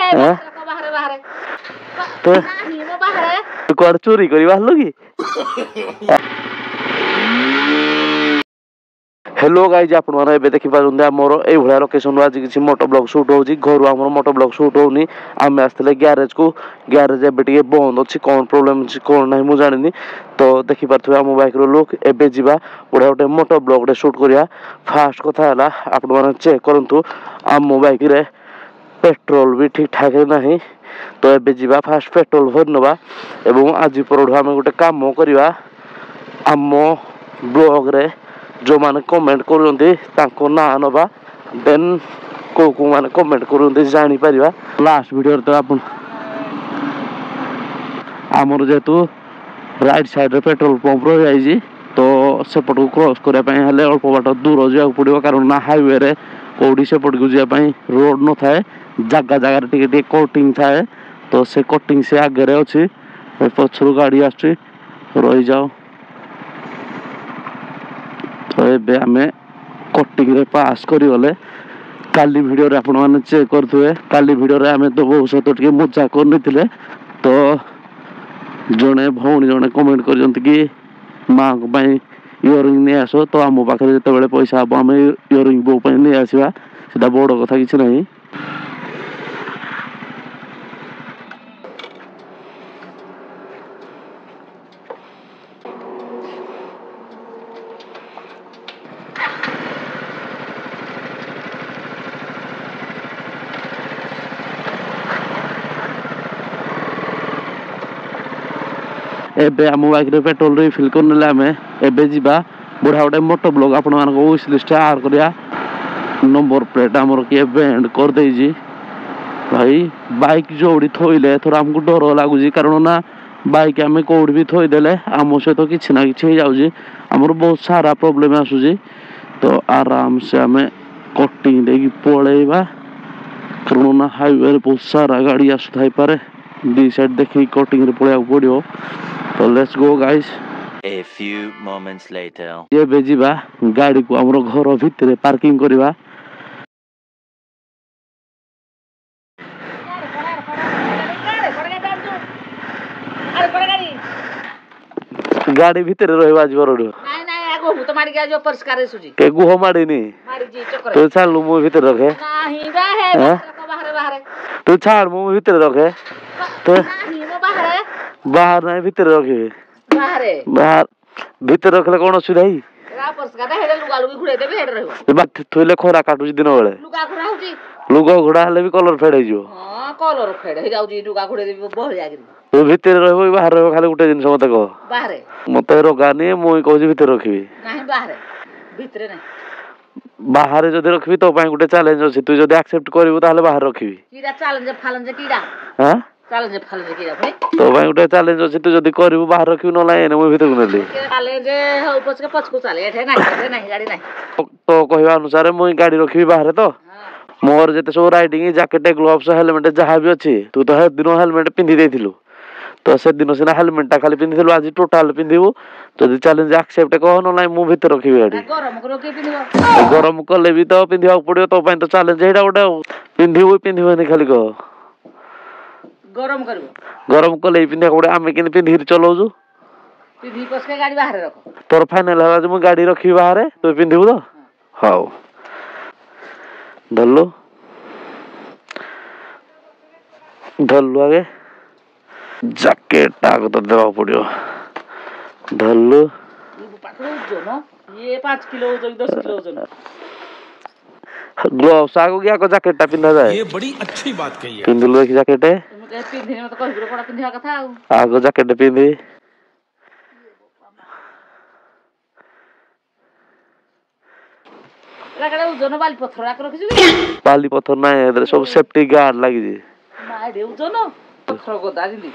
तू कुआड़ चोरी करी बाहर कि हेलो गाइज आप देखी पारे आमर ये लोकेशन आज किसी मोटो ब्लॉग सुट हो घर आम मोटो ब्लॉग सुट होनी आम आसते ग्यारेज को ग्यारेज एवं बंद अच्छी कौन प्रोब्लेम कौन ना मुझे जानी तो देखिपे आम बैक लुक एवं जा बढ़िया गोटे मोटो ब्लॉग सुट करा फास्ट कथा है आपण चेक करूँ आम बैक रे पेट्रोल भी ठीक ठाक ना तो एवं जा फास्ट पेट्रोल भरी नवा एवं आज पर आम गोटे कम करवा आम ब्लॉग रे जो माने कमेंट करूँ ना नवा देन को माने कमेंट करूँ जानी परिवा लास्ट वीडियो तो अपन आमर जेहेतु राइट साइड रे पेट्रोल पंप रही जाइए तो सेपट को क्रॉस करने अल्प बाट दूर जावाक पड़ो कारण ना हाईवे रे कौड़ी सेपट को जावाई रोड न थाए जगह जगार टे कटिंग थाए तो से कटिंग से आगे अच्छी पछर गाड़ी आसुची रही जाओ तो ये आम कटिंग रे पास करगले काली वीडियो आपण मैंने चेक करुए काली वीडियो आम तो बहुत सहित टे मजा करनी तो जड़े भौणी जड़े कमेंट कर माँ को इयरिंग नहीं आस तो आम पाखे जिते पैसा हम आम इयरिंग बो नहीं आसवा सीधा बड़ कथा किसी ना एबे आम बाइक रे पेट्रोल रिफिल करने आम एबे जा बढ़िया गोटे मोटो ब्लॉग आपण विश लिस्ट आड करिया नंबर प्लेट आमर किए बैंड कर देजी भाई बाइक जोड़ी थोइले थोड़ा हमको डर लगुच कारण ना बाइक आम कौड़ी भी थोदेले आम सहित किसी ना कि जाऊँगी आमर बहुत सारा प्रोब्लेम आसूसी तो आराम से आम कटिंग दे पलैबा कारण ना हाईवे बहुत सारा गाड़ी आसुथाई पारे दी साइड देखी कटिंग रे पलैया पड़ो तो let's go guys A few moments later ये बेजिबा गाड़ी को हमरो घर भितर पार्किंग करवा गाड़ी भितर रहबा आज बरोड नाही नाही आगो हु तो माडी के जो परिष्कार सुजी के गुहो माडी नी माडी जी चक्कर तो छाड़ लू मु भीतर रखे नाही बा है बाहर बाहर तू छाड़ मु भीतर रखे तो नाही मो बाहर बाहर नहीं भीतर रखे बाहर भीतर रखले कौन असुविधा ही रा परिष्कार हेडे लुगा लुगी घुड़े देबे हेडे रहबो बात थोइले खोरा काटुची दिन बेले लुगा घुड़ा होची लुगा घुड़ा हले भी कलर फेड हिजो हां कलर फेड हे जाउची लुगा घुड़े देबे बहल आगिरी तू भीतर रहबो बाहर रहबो खाली गुटे दिन मते कह बाहर मते रोगानी मुई कहूची भीतर रखिबी नाही बाहर भीतर नहीं बाहर जदि रखबी तो पाई गुटे चैलेंज अछि तू जदि एक्सेप्ट करबो ताले बाहर रखिबी कीड़ा चैलेंज फालेंज कीड़ा हां चैलेंज फालेंज कीड़ा भाई तो पाई गुटे चैलेंज अछि तू जदि करबो बाहर रखिबी न लाइन मुई भीतर नेली चैलेंज हो पछ के पछ को चले एठे नहीं गाड़ी नहीं तो कहवा अनुसार मुई गाड़ी रखिबी बाहर तो मोर जते सब राइडिंग जैकेट ग्लोव्स हेलमेट जहाँ भी अच्छी तू तो हे दिन हेलमेट पिंधि देथिलु तो से दिन सिना हेलमेट खाली पिंधिलु आज टोटल पिंधिबु जदि चैलेंज एक्सेप्ट कह न मु भीतर रखिबी गाड़ी गरम करो के पिंदिबो गरम कले भी तो पिंधिबा पड़ियो तो पाई तो चैलेंज हेडा गोटे पिंधिबो नहीं खाली कह गरम कले पिंधिया गोटे आमे किन पिंधि चलाउजु पिंधि पस के गाड़ी बाहर रखो तोर फाइनल है मु गाड़ी रखी बाहर तो पिंधिबु तो हाउ धल्लू आगे जैकेट आग तो देवा पड़ियो धल्लू ये 5 किलो वजन 10 किलो वजन ग्लोव्स आगो क्या को जैकेट पिंधा जाए ये बड़ी अच्छी बात कही है पिंधलु देखि जैकेट तुम पिंधिने मत कहि कोडा पिंधिया कथा आगो जैकेट पिंधि लागड़ा उजन बाली पत्थर आक रखिछु बाली पत्थर नाही एदरे सब सेफ्टी गार्ड लागि जी माय दे उजन पत्थर को दाजिली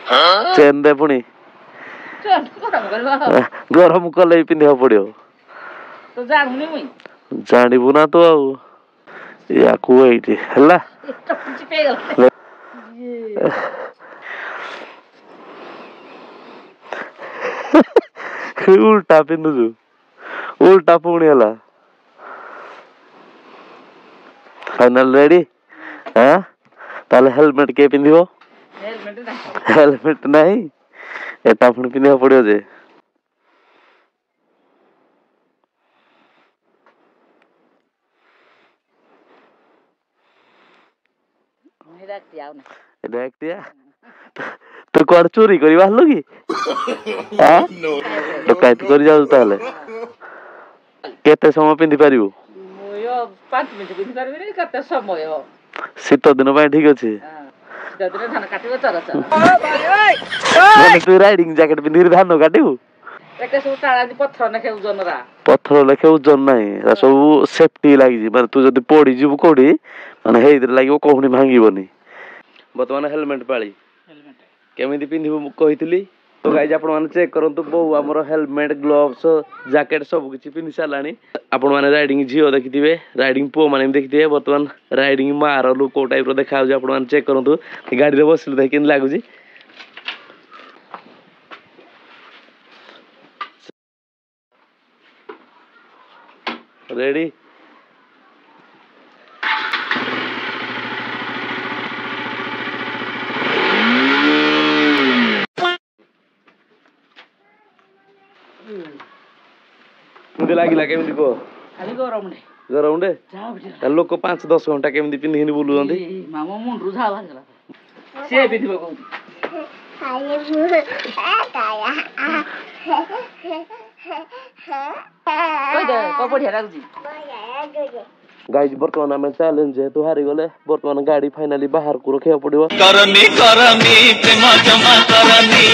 चेन दे पुनी चेन गरम करबा गरम कले पिंधिया पड़ियो तो जानुनी मुई जानिबु ना तो आउ या को एठी हला टपची पे गल उल्टा पिंधु उल्टा पुणी हला फाइनल रेडी हाँ ताले हेलमेट के पिंदिबो हेलमेट नाही हेलमेट नाही एटा पुणी पिंदिबा पड़ियो जे मी राखती आव ना एटा एकटिया तो कोड चोरी करी बाहलो की हां तो काई तो करी जाऊ ताले केते समय पिंदी पारिबो यो 5 मिनिट पिंदी पारबे रे कते समय हो शीत दिन ପାଇଁ ठीक ଅଛି दादरे धान काटिबो चरा चरा ମାନେ ତୁ ରାଇଡିଂ ଜ୍ୟାକେଟ ପିନ୍ଧିକି ଧାନ କାଟିବୁ ଏକେ ସବୁ ତାଳାଦି ପଥର ନେଖେ ଓଜନରା ପଥର ଲେଖେ ଓଜନ ନାହିଁ ଏରା ସବୁ ସେଫଟି ଲାଗିଛି ମାନେ ତୁ ଯଦି ପଡିଯିବୁ କୋଉଠି ମାନେ ହେଇଥିରେ ଲାଗିବ କୋହୁଣି ଭାଙ୍ଗିବନି ବର୍ତ୍ତମାନ ହେଲମେଟ ପାଳି हेलमेट କେମିତି ପିନ୍ଧିବୁ ମୁଁ କହିଥିଲି तो गाइज आपण माने चेक करंतु बहु हमर हेलमेट ग्लोव्स जैकेट सब किछि पिनि सालानी आपण माने राइडिंग जियो देखिथिबे राइडिंग पो माने देखिथिबे वर्तमान राइडिंग मार लुक को टाइप रो देखा आपण माने चेक करंतु गाड़ी रे बसिलु देखि किन लागुजी रेडी मुझे लागिला केमिति को खाली गरम ने गरम डे जा बिटिया ता लोक 5-10 घंटा केमिति पिन्हिनि बुलुंदी मामा मुंडरू झा भागला से पिन्हिबो कहू कई दे को बढ़िया लागजी गाइज वर्तमान आम चैलेंज जेहेतु हारी गले वर्तमान गाड़ी फाइनाली बाहर को रखिया पड़िबो करनी करनी प्रेम जमा करनी